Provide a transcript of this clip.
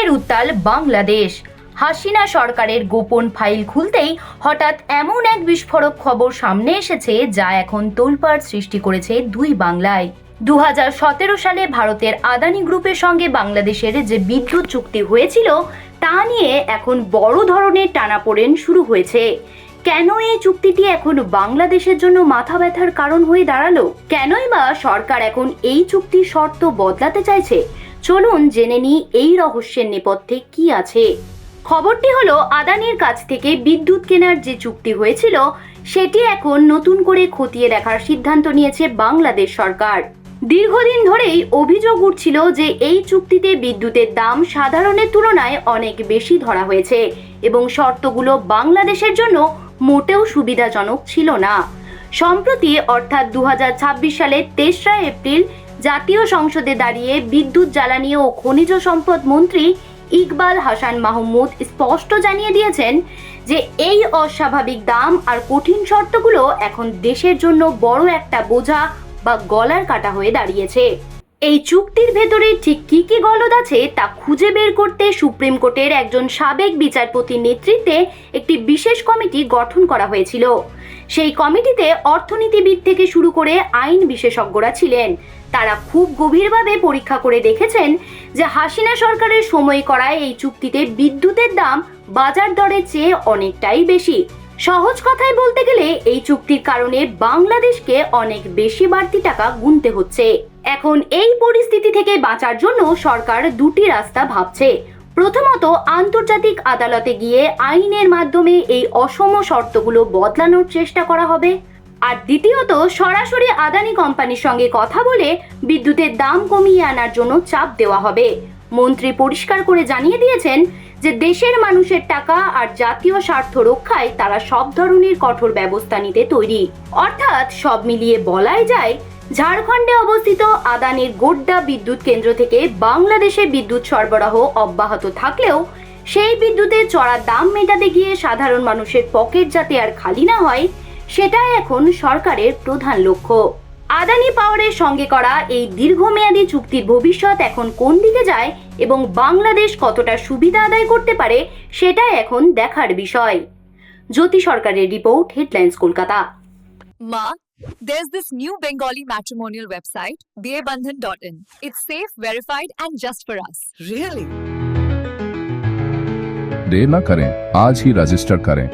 ফের উত্তাল বাংলাদেশ। হাসিনা সরকারের গোপন ফাইল খুলতেই হঠাৎ এমন এক বিস্ফোরক খবর সামনে এসেছে যা এখন তোলপাড় সৃষ্টি করেছে দুই বাংলায়। 2017 সালে ভারতের আদানি গ্রুপের সঙ্গে বাংলাদেশের যে বিদ্যুৎ চুক্তি হয়েছিল তা নিয়ে এখন বড় ধরনের টানাপোড়েন শুরু হয়েছে। কেন এই চুক্তিটি এখন বাংলাদেশের জন্য মাথা ব্যথার কারণ হয়ে দাঁড়ালো? কেনই বা সরকার এখন এই চুক্তির শর্ত বদলাতে চাইছে? চলুন জেনে নিই এই রহস্যের নেপথ্যে কি আছে। খবরটি হলো, আদানির কাছ থেকে বিদ্যুৎ কেনার যে চুক্তি হয়েছিল সেটি এখন নতুন করে খতিয়ে দেখার সিদ্ধান্ত নিয়েছে বাংলাদেশ সরকার। দীর্ঘদিন ধরেই অভিযোগ উঠছিল যে এই চুক্তিতে বিদ্যুতের দাম সাধারণের তুলনায় অনেক বেশি ধরা হয়েছে এবং শর্তগুলো বাংলাদেশের জন্য মোটেও সুবিধাজনক ছিল না। সম্প্রতি অর্থাৎ 2026 সালের 23 এপ্রিল জাতীয় সংসদে দাঁড়িয়ে বিদ্যুৎ, জ্বালানি ও খনিজ সম্পদ মন্ত্রী ইকবাল হাসান মাহমুদ স্পষ্ট জানিয়ে দিয়েছেন যে এই অস্বাভাবিক দাম আর কঠিন শর্তগুলো এখন দেশের জন্য বড় একটা বোঝা বা গলার কাটা হয়ে দাঁড়িয়েছে। এই চুক্তির ভেতরে ঠিক কি কি গলদ আছে তা খুঁজে বের করতে সুপ্রিম কোর্টের একজন সাবেক বিচারপতির নেতৃত্বে একটি বিশেষ কমিটি গঠন করা হয়েছিল। সেই কমিটিতে অর্থনীতিবিদ থেকে শুরু করে আইন বিশেষজ্ঞরা ছিলেন। তারা খুব গভীরভাবে পরীক্ষা করে দেখেছেন যে হাসিনা সরকারের সময় করা এই চুক্তিতে বিদ্যুতের দাম বাজার দরের চেয়ে অনেকটাই বেশি। সহজ কথায় বলতে গেলে এই চুক্তির কারণে বাংলাদেশকে অনেক বেশি বাড়তি টাকা গুনতে হচ্ছে। এখন এই পরিস্থিতি থেকে বাঁচার জন্য সরকার দুটি রাস্তা ভাবছে। প্রথমত, আন্তর্জাতিক আদালতে গিয়ে আইনের মাধ্যমে এই অসম শর্তগুলো বদলানোর চেষ্টা করা হবে। আর দ্বিতীয়ত, সরাসরি আদানি কোম্পানির সঙ্গে কথা বলে বিদ্যুতের দাম কমিয়ে আনার জন্য চাপ দেওয়া হবে। মন্ত্রী পরিষ্কার করে জানিয়ে দিয়েছেন যে দেশের মানুষের টাকা আর জাতীয় স্বার্থ রক্ষায় তারা সব ধরনের কঠোর ব্যবস্থা নিতে তৈরি। অর্থাৎ সব মিলিয়ে বলাই যায়, ঝাড়খণ্ডে অবস্থিত আদানির গোড্ডা বিদ্যুৎ কেন্দ্র থেকে বাংলাদেশে বিদ্যুৎ সরবরাহ অব্যাহত থাকলেও সেই বিদ্যুতের চড়া দাম মেটাতে গিয়ে সাধারণ মানুষের পকেট যাতে আর খালি না হয়, সেটাই এখন সরকারের প্রধান লক্ষ্য। আদানি পাওয়ারের সঙ্গে করা এই দীর্ঘমেয়াদী চুক্তির ভবিষ্যৎ এখন কোন দিকে যায় এবং বাংলাদেশ কতটা সুবিধা আদায় করতে পারে সেটাই এখন দেখার বিষয়। জ্যোতি সরকারের report, headlines Kolkata. Ma, there's this new Bengali matrimonial website, BABandhan.in. It's safe, verified, and just for us. Really? देर न करें, आज ही रजिस्टर करें।